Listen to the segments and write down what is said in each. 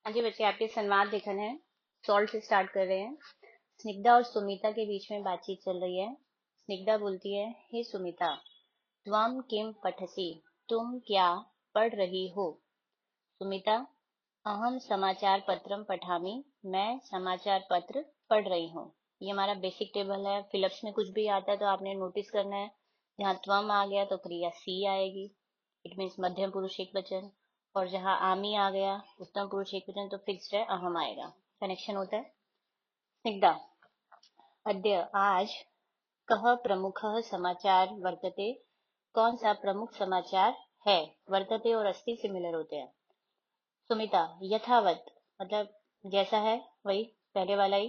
हाँ जी बच्चे, आपके संवाद लेखन है। सॉल्ट से स्टार्ट कर रहे हैं। स्निग्धा और सुमिता के बीच में बातचीत चल रही है। स्निग्धा बोलती है, हे सुमिता, त्वम किम पठसी? तुम क्या पढ़ रही हो? सुमिता, अहम समाचार पत्रम पठामी। मैं समाचार पत्र पढ़ रही हूँ। ये हमारा बेसिक टेबल है। फिलअप्स में कुछ भी आता है तो आपने नोटिस करना है। जहाँ त्वम आ गया तो क्रिया सी आएगी, इट मीन्स मध्यम पुरुष एक वचन। और जहाँ आमी आ गया उत्तम पुरुष एक वचन तो फिक्स्ड है, अहम आएगा। कनेक्शन होता है। स्निग्धा, अद्य आज कः प्रमुखः समाचार वर्तते? कौन सा प्रमुख समाचार है? वर्तते और अस्ति सिमिलर होते हैं। सुमिता, यथावत मतलब जैसा है वही, पहले वाला ही।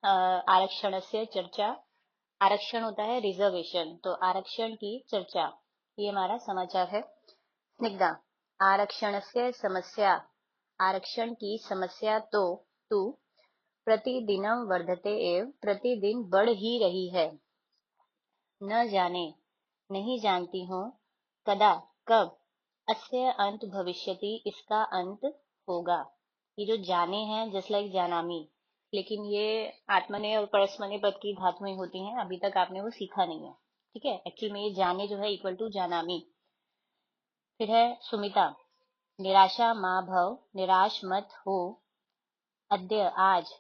आरक्षण से चर्चा। आरक्षण होता है रिजर्वेशन, तो आरक्षण की चर्चा, ये हमारा समाचार है। स्निग्धा, आरक्षण से समस्या। आरक्षण की समस्या तो तू प्रतिदिनम वर्धते एव, प्रतिदिन बढ़ ही रही है। न जाने, नहीं जानती हूँ। कदा, कब। अस्य अंत भविष्यति, इसका अंत होगा। ये जो जाने हैं जस्ट लाइक जानामी, लेकिन ये आत्मनेय और परस्मैय पद की धातुएं होती हैं। अभी तक आपने वो सीखा नहीं है, ठीक है। एक्चुअली में ये जाने जो है इक्वल टू जानामी। फिर है सुमिता, निराशा माँ भव, निराश मत हो। अद्य आज,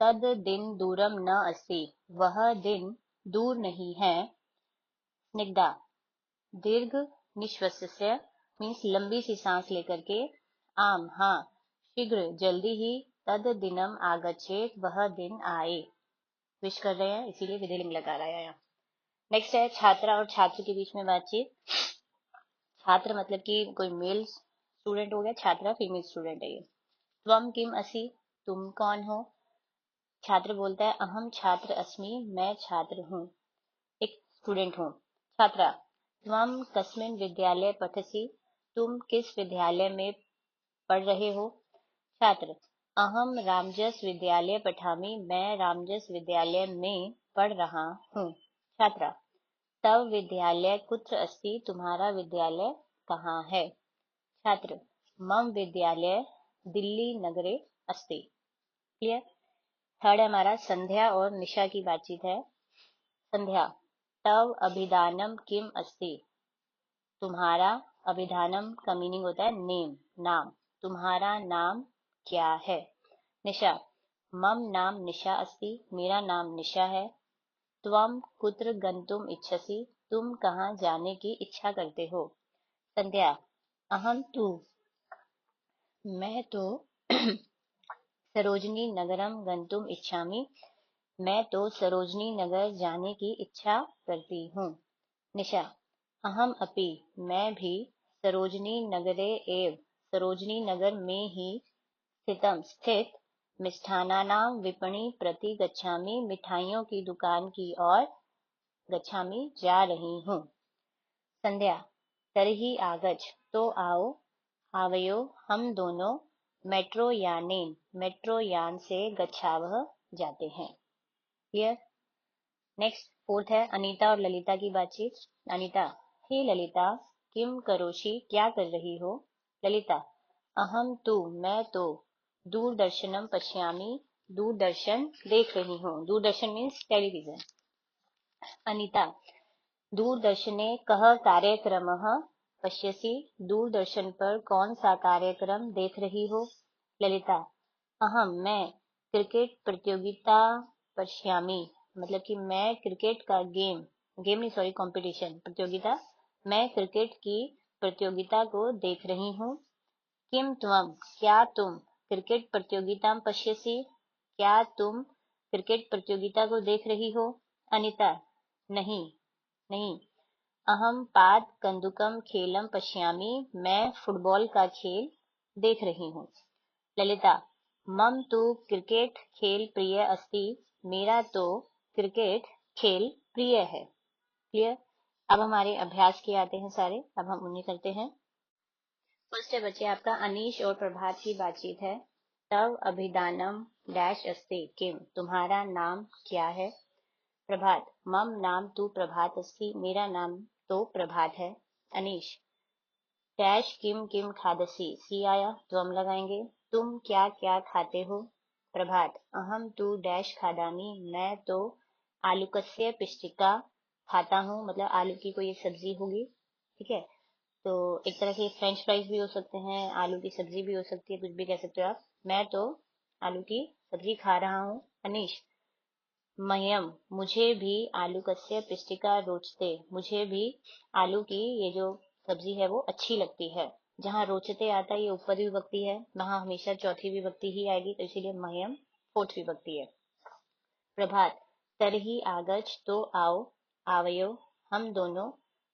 तद दिन दूरम न अस्ति, वह दिन दूर नहीं है। स्निग्धा, दीर्घ निश्वासस्य मीन्स लंबी सी सांस लेकर के। आम, हाँ। शीघ्र, जल्दी ही। तद दिनम आगच्छेत, वह दिन आए। विश कर रहे हैं इसीलिए विधिलिंग लगा रहा है यहाँ। नेक्स्ट है छात्रा और छात्र के बीच में बातचीत। छात्र मतलब कि कोई मेल स्टूडेंट हो गया, छात्रा फीमेल स्टूडेंट है ये। त्वम किम असि? तुम कौन हो? छात्र बोलता है, अहम छात्र अस्मि, मैं छात्र हूँ, एक स्टूडेंट हूँ। छात्रा, त्वम कस्मिन् विद्यालये पठसि? तुम किस विद्यालय में पढ़ रहे हो? छात्र, अहम रामजस विद्यालय पठामि, मैं रामजस विद्यालय में पढ़ रहा हूँ। छात्रा, तव विद्यालय कुत्र अस्ति? तुम्हारा विद्यालय कहाँ है? छात्र, मम विद्यालय दिल्ली नगरे अस्ति। क्लियर। थर्ड है हमारा संध्या और निशा की बातचीत है। संध्या, तव अभिधानम किम अस्ति? तुम्हारा अभिधानम का मीनिंग होता है नेम, नाम। तुम्हारा नाम क्या है? निशा, मम नाम निशा अस्ति, मेरा नाम निशा है। त्वम कुत्र गंतुम इच्छसि? तुम कहाँ जाने की इच्छा करते हो? संध्या, अहम तु, मैं तो सरोजनी नगरम गंतुम इच्छामि, मैं तो सरोजनी नगर जाने की इच्छा करती हूँ। निशा, अहम अपि, मैं भी सरोजनी नगरे एव, सरोजनी नगर में ही स्थित मिष्ठानानां विपणि प्रति गच्छामि, मिठाइयों की दुकान की ओर गच्छामि जा रही हूँ। संध्या, तर्हि आगच्छ, तो आओ। आवयो, हम दोनों। मेट्रो यानेन, मेट्रो यान से गच्छावः, जाते हैं। क्लियर। नेक्स्ट फोर्थ है अनीता और ललिता की बातचीत। अनीता, हे ललिता, किम करोषि? क्या कर रही हो? ललिता, अहम तु, मैं तो दूरदर्शनम पश्यामि, दूरदर्शन देख रही हूँ। Doordarshan means television. अनीता, दूरदर्शने कः कार्यक्रमः पश्यसि? दूरदर्शन पर कौन सा कार्यक्रम देख रही हो? ललिता, अहम, मैं क्रिकेट प्रतियोगिता पश्यामि, मतलब कि मैं क्रिकेट का गेम नहीं सॉरी कंपटीशन, प्रतियोगिता, मैं क्रिकेट की प्रतियोगिता को देख रही हूँ। किम त्वम, क्या तुम क्रिकेट प्रतियोगिता पश्यसि? क्या तुम क्रिकेट प्रतियोगिता को देख रही हो? अनीता, नहीं, नहीं। अहम पाद कंदुकम खेलम पश्यामि, मैं फुटबॉल का खेल देख रही हूँ। ललिता, मम तो क्रिकेट खेल प्रिय अस्ति, मेरा तो क्रिकेट खेल प्रिय है। क्लियर। अब हमारे अभ्यास के आते हैं सारे, अब हम उन्हें करते हैं। फर्स्ट है बच्चे आपका अनीश और प्रभात की बातचीत है। तव अभिधानम डैश अस्ति किम, तुम्हारा नाम क्या है? प्रभात, मम नाम तू प्रभात अस्ति, मेरा नाम तो प्रभात है। अनीश, डैश किम किम खादसी, सी आया तो हम लगाएंगे। तुम क्या क्या खाते हो? प्रभात, अहम तु डैश खादामी, मैं तो आलूकस्य पिष्टिका खाता हूँ, मतलब आलू की कोई एक सब्जी होगी। ठीक है, तो एक तरह के फ्रेंच फ्राइज भी हो सकते हैं, आलू की सब्जी भी हो सकती है, कुछ भी कह सकते हो आप। मैं तो आलू की सब्जी खा रहा हूँ। अनीश, मह्यम, मुझे भी आलू कस्य पिष्टिका रोचते, मुझे भी आलू की ये जो सब्जी है वो अच्छी लगती है। जहाँ रोचते आता है ये ऊपरी विभक्ति है, वहां हमेशा चौथी विभक्ति ही आएगी, तो इसीलिए मह्यम फोर्थ विभक्ति है। प्रभात, तरही आगच्छ, तो आओ, आवयो, हम दोनों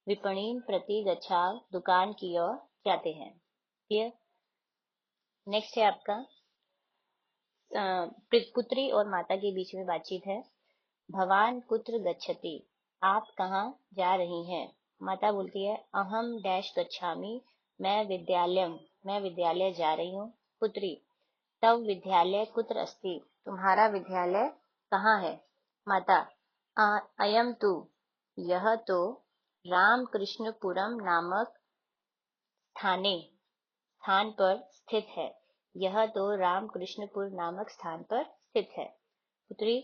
विपणीन प्रति गच्छाव, दुकान की ओर जाते हैं। क्लियर। नेक्स्ट है आपका पुत्री और माता के बीच में बातचीत है। भवान कुत्र गच्छति, आप कहाँ जा रही हैं? माता बोलती है अहम डैश गच्छामि, मैं विद्यालय जा रही हूँ। पुत्री, तव विद्यालय कुत्र अस्ति, तुम्हारा विद्यालय कहाँ है? माता, अयम तु, यह तो रामकृष्णपुरम नामक स्थान पर स्थित है। यह तो रामकृष्णपुर नामक स्थान पर स्थित है। पुत्री,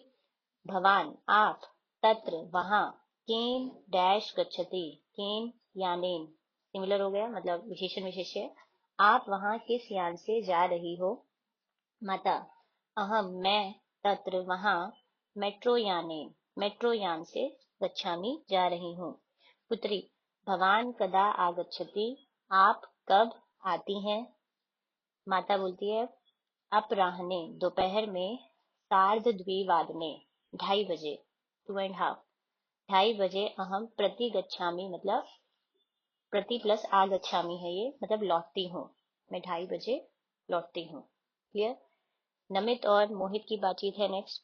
भवान, आप, तत्र, वहां, केन डैश गच्छति, केन यानेन, सिमिलर हो गया, मतलब विशेषण विशेष्य। आप वहां किस यान से जा रही हो? माता, अहम, मैं, तत्र, वहां, मेट्रो यान से गच्छामि, जा रही हूँ। पुत्री, भवान कदा आगच्छति, आप कब आती हैं? माता बोलती है अपराह्ने, दोपहर में, सार्धद्विवादने, 2:30 बजे, 2:30, 2:30 बजे, अहम प्रति गच्छामि, मतलब प्रति प्लस आगच्छामि है ये, मतलब लौटती हूँ, मैं 2:30 बजे लौटती हूँ। क्लियर। नमित और मोहित की बातचीत है नेक्स्ट।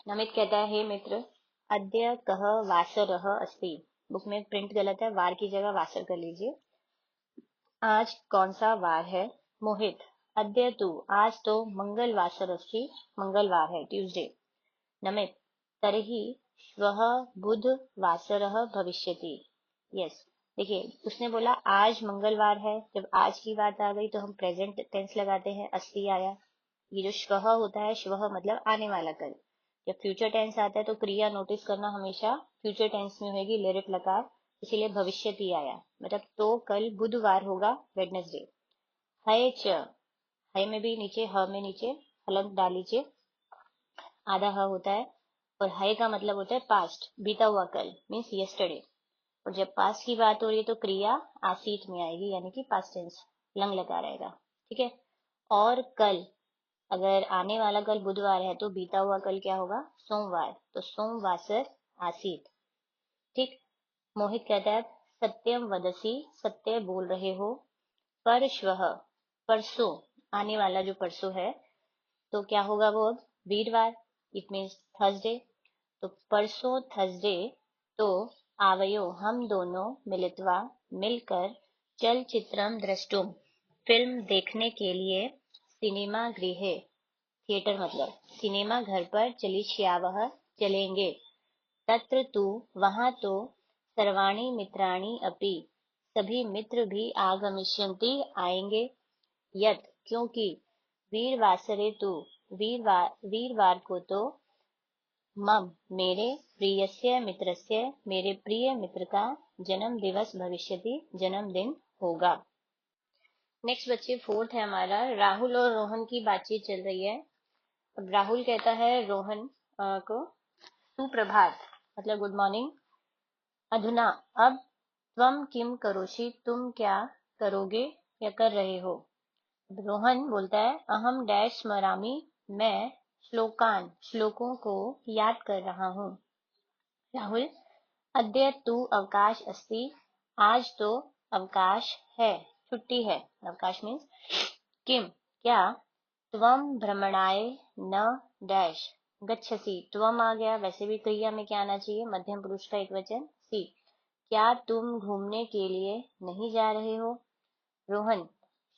नमित कहता है हे मित्र, अद्य कह वासरः अस्ति, बुक में प्रिंट गलत है, वार की जगह वासर कर लीजिए। आज कौन सा वार है? मोहित, अद्य तु, आज तो मंगलवासर अस्ति, मंगलवार है, ट्यूसडे। नमित, तर्हि श्वः बुधवासरः भविष्यति। यस, देखिए उसने बोला आज मंगलवार है, जब आज की बात आ गई तो हम प्रेजेंट टेंस लगाते हैं, अस्ति आया। ये जो श्वः होता है, श्वः मतलब आने वाला कल। जब फ्यूचर टेंस आता है तो क्रिया नोटिस करना हमेशा फ्यूचर टेंस में होगी, लिरिट लकार, इसीलिए भविष्यति आया, मतलब तो कल बुधवार होगा, वेडनेसडे। हय च, हय में भी नीचे, ह में नीचे हलंत डाल लीजिए, आधा ह होता है, और हय का मतलब होता है पास्ट, बीता हुआ कल, मीन्स यस्टरडे। और जब पास्ट की बात हो रही है तो क्रिया आसीत में आएगी, यानी कि पास्ट टेंस, लंग लगा रहेगा। ठीक है। और कल, अगर आने वाला कल बुधवार है तो बीता हुआ कल क्या होगा? सोमवार, तो सोमवासर आसीत। ठीक। मोहित कहता है सत्यम वदसी, सत्य बोल रहे हो। परश्वः, परसों, आने वाला जो परसों है, तो क्या होगा वो अब? वीरवार, इट मीन्स थर्सडे। तो परसों थर्सडे, तो आवयो, हम दोनों, मिलित्वा, मिलकर, चलचित्रम द्रष्टुम, फिल्म देखने के लिए, सिनेमा गृहे, थिएटर मतलब सिनेमा घर पर, चलिष्यावः, चलेंगे। तत्र तु, वहां तो, सर्वाणि मित्राणि अपि, सभी मित्र भी, आगमिष्यन्ति, आएंगे। यत्, क्योंकि, वीरवासरे तु, वीरवार को तो, मम, मेरे, प्रियस्य मित्रस्य, मेरे प्रिय मित्र का, जन्म दिवस भविष्यति, जन्मदिन होगा। नेक्स्ट बच्चे फोर्थ है हमारा, राहुल और रोहन की बातचीत चल रही है। अब राहुल कहता है रोहन को सुप्रभात, मतलब गुड मॉर्निंग। अधुना, अब, त्वम किम करोषि, तुम क्या करोगे या कर रहे हो? रोहन बोलता है अहम डैश स्मरामि, मैं श्लोकों को याद कर रहा हूँ। राहुल, अद्य तु अवकाश अस्ति, आज तो अवकाश है, छुट्टी है, अवकाश मीन्स। किम, क्या, त्वम भ्रमणाय न डैश गच्छसि, त्वम आ गया, वैसे भी क्रिया में क्या आना चाहिए? मध्यम पुरुष का एक वचन सी। क्या तुम घूमने के लिए नहीं जा रहे हो? रोहन,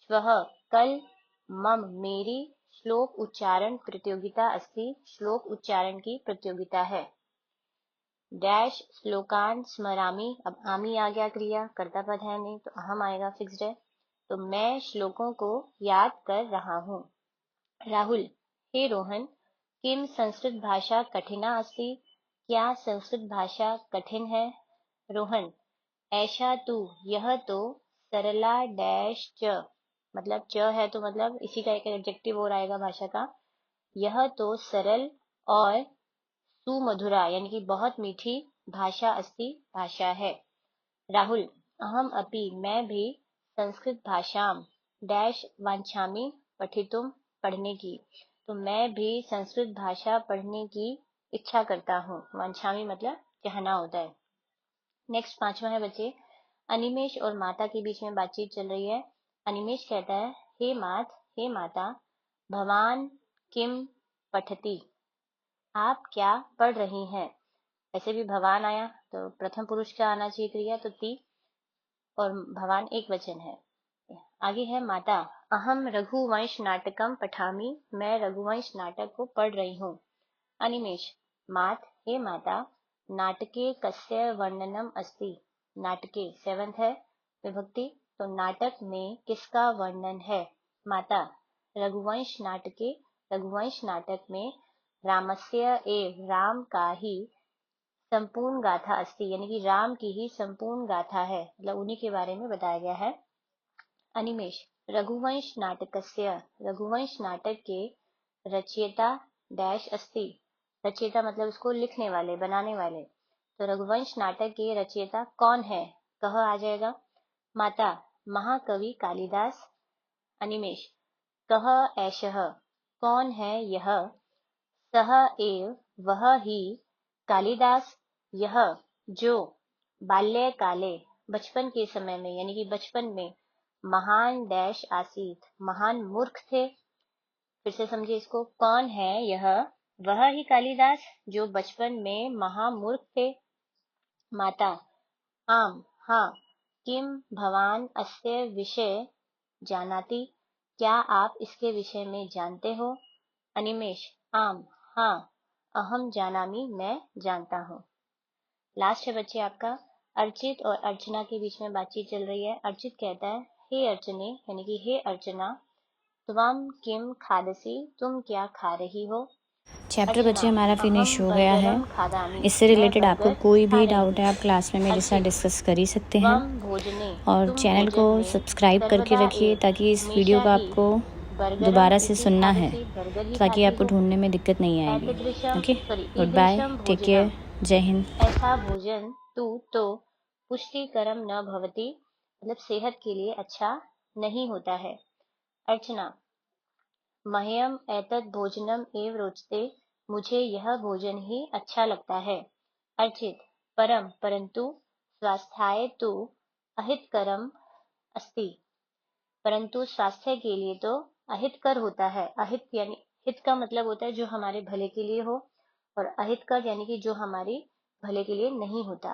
श्वः, कल, मम, मेरी, श्लोक उच्चारण प्रतियोगिता अस्ति, श्लोक उच्चारण की प्रतियोगिता है। डैश श्लोकान स्मरामी, अब आमी आ गया क्रिया, कर्ता पद है नहीं तो अहम आएगा, फिक्स्ड है, तो मैं श्लोकों को याद कर रहा हूँ। राहुल, हे रोहन, किम संस्कृत भाषा कठिना अस्ति? क्या संस्कृत भाषा कठिन है? रोहन, ऐशा तू, यह तो सरला डैश च, मतलब च है तो मतलब इसी का एक एडजेक्टिव और आएगा भाषा का। यह तो सरल और सुमधुरा यानी कि बहुत मीठी भाषा अस्ति, भाषा है। राहुल, अहम अपि, मैं भी संस्कृत भाषाम डैश वांछामि पठितुम, पढ़ने की, तो मैं भी संस्कृत भाषा पढ़ने की इच्छा करता हूँ। वांछामि मतलब चाहना होता है। नेक्स्ट 5वां है बच्चे, अनिमेश और माता के बीच में बातचीत चल रही है। अनिमेश कहता है, हे माता, भवान किम पठति? आप क्या पढ़ रही हैं? ऐसे भी भवान आया तो प्रथम पुरुष का आना चाहिए क्रिया, तो ती, और भवान एक वचन है। आगे है माता, अहम रघुवंश नाटकम पठामि, मैं रघुवंश नाटक को पढ़ रही हूँ। अनिमेश, हे माता, नाटके कस्य वर्णनम अस्ति? नाटके 7th है विभक्ति, तो नाटक में किसका वर्णन है? माता, रघुवंश नाटक में रामस्य एव, राम का ही संपूर्ण गाथा अस्ति, यानी कि राम की ही संपूर्ण गाथा है, मतलब उन्हीं के बारे में बताया गया है। अनिमेश, रघुवंश नाटक के रचयिता डैश अस्ति? रचयिता मतलब उसको लिखने वाले, बनाने वाले, तो रघुवंश नाटक के रचयिता कौन है? कह आ जाएगा। माता, महाकवि कालिदास। अनिमेश, कह ऐशः, कौन है यह? सह एव, वह ही, कालिदास, यह जो, बाल्यकाले, बचपन के समय में, यानी कि बचपन में, महान डैश आसीत, महान मूर्ख थे। फिर से समझिए इसको, कौन है यह? वह ही कालिदास जो बचपन में महामूर्ख थे। माता, आम, हाँ, किम भवान अस्य विषय जानाति? क्या आप इसके विषय में जानते हो? अनिमेश, आम, हाँ, अहम जानामि, मैं जानता हूँ। लास्ट है बच्चे आपका, अर्चित और अर्चना के बीच में बातचीत चल रही है। अर्चित कहता है, हे अर्चने, यानी कि हे अर्चना, त्वम किम खादसी? तुम क्या खा रही हो? चैप्टर अर्चना, बच्चे हमारा फिनिश अहम हो गया है। बर्गरम खादामि, इससे मैं रिलेटेड आपको बर्गर कोई खा भी रही डाउट है हूँ। आप क्लास में मेरे साथ अर्चित, डिस्कस कर ही सकते हैं। त्वम भोजने, और तुम चैनल भोजन को में सब्सक्राइब करके सर्वदा रखिए एव ताकि इस वीडियो हमेशा को ही आपको बर्गरम दोबारा से इति सुनना है, खादसी, बर्गर ही ताकि खाती आपको हो। ढूंढने में दिक्कत नहीं आएगी। एतदृशम, ओके, सॉरी, गुड बाय, ईदृशम टेक भोजनम, केयर, जय हिंद। ऐसा भोजन तू तो पुष्टिकरम न भवति, मतलब सेहत के लिए अच्छा नहीं होता है। अर्चना, मह्यम एतत् भोजनम एव रोचते, मुझे यह भोजन ही अच्छा लगता है। अर्चित, परंतु स्वास्थ्याय तो अहितकरम अस्ति, परंतु स्वास्थ्य के लिए तो अहितकर होता है। अहित यानी, हित का मतलब होता है जो हमारे भले के लिए हो, और अहितकर यानी कि जो हमारे भले के लिए नहीं होता।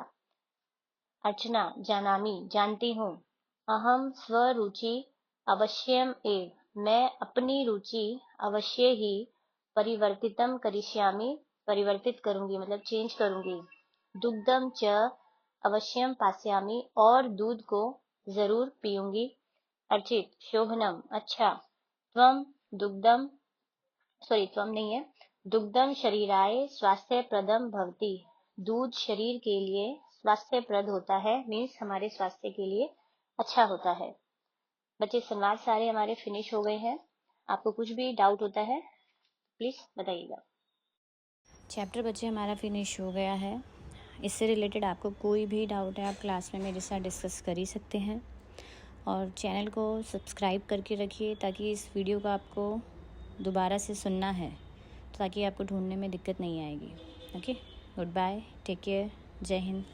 अर्चना, जानामि, जानती हूँ। अहम स्वरुचि अवश्यम एव, मैं अपनी रुचि अवश्य ही परिवर्तितम करिष्यामि, परिवर्तित करूंगी मतलब चेंज करूंगी। दुग्धम च अवश्यम पास्यामि, और दूध को जरूर पीऊंगी। अर्चित, शोभनम, अच्छा। त्वम दुग्धम, सॉरी त्वम नहीं है, दुग्धम शरीराय स्वास्थ्यप्रदम भवति, दूध शरीर के लिए स्वास्थ्यप्रद होता है, मीन्स हमारे स्वास्थ्य के लिए अच्छा होता है। बच्चे संवाद सारे हमारे फिनिश हो गए हैं। आपको कुछ भी डाउट होता है प्लीज बताइएगा। चैप्टर बच्चे हमारा फिनिश हो गया है। इससे रिलेटेड आपको कोई भी डाउट है आप क्लास में मेरे साथ डिस्कस कर ही सकते हैं। और चैनल को सब्सक्राइब करके रखिए ताकि इस वीडियो को आपको दोबारा से सुनना है, ताकि आपको ढूंढने में दिक्कत नहीं आएगी। Okay, goodbye, take care, जय हिंद।